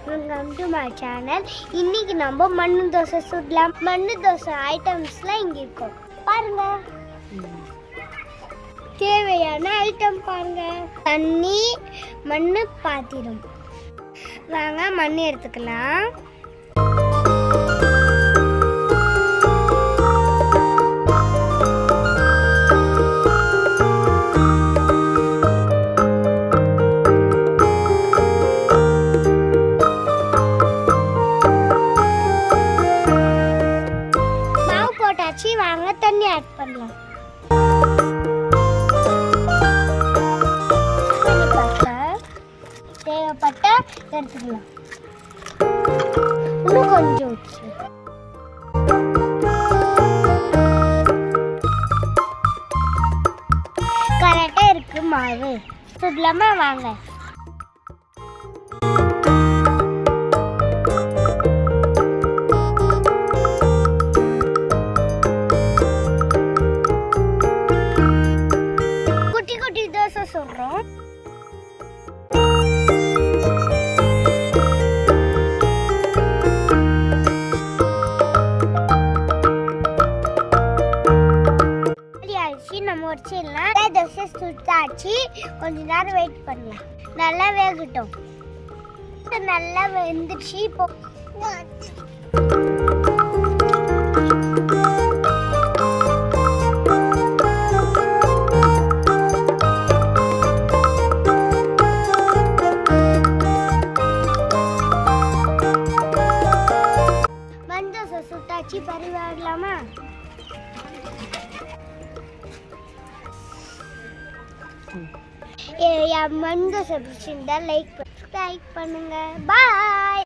Welcome to my channel. இன்னைக்கு நம்ம மண்ணு தோசை சுடலாம். மண்ணு தோசை ஐட்டம்ஸ்லாம் இங்கே இருக்கும் பாருங்க. தேவையான ஐட்டம் பாருங்க. தண்ணி, மண்ணு, பாத்திரம். வாங்க மண் எடுத்துக்கலாம். வாங்க தண்ணி ஆட் பண்ணலாம். தேவைப்பட்ட எடுத்துக்கலாம். இன்னும் கொஞ்சம் கரெக்டா இருக்கு மாவு. சுடலாமா? வாங்க. தோசை சொல்றோம். நம்ம வச்சிடலாம். தோசை சுட்டாச்சு. கொஞ்ச நேரம் வெயிட் பண்ணலாம். நல்லா வேகட்டும். நல்லா வெந்துச்சு. இப்போ சுட்டாச்சு. பரிவாடலாமா? மண் தோசை பிடிச்சிருந்தா லைக் பண்ணுங்க. பாய்.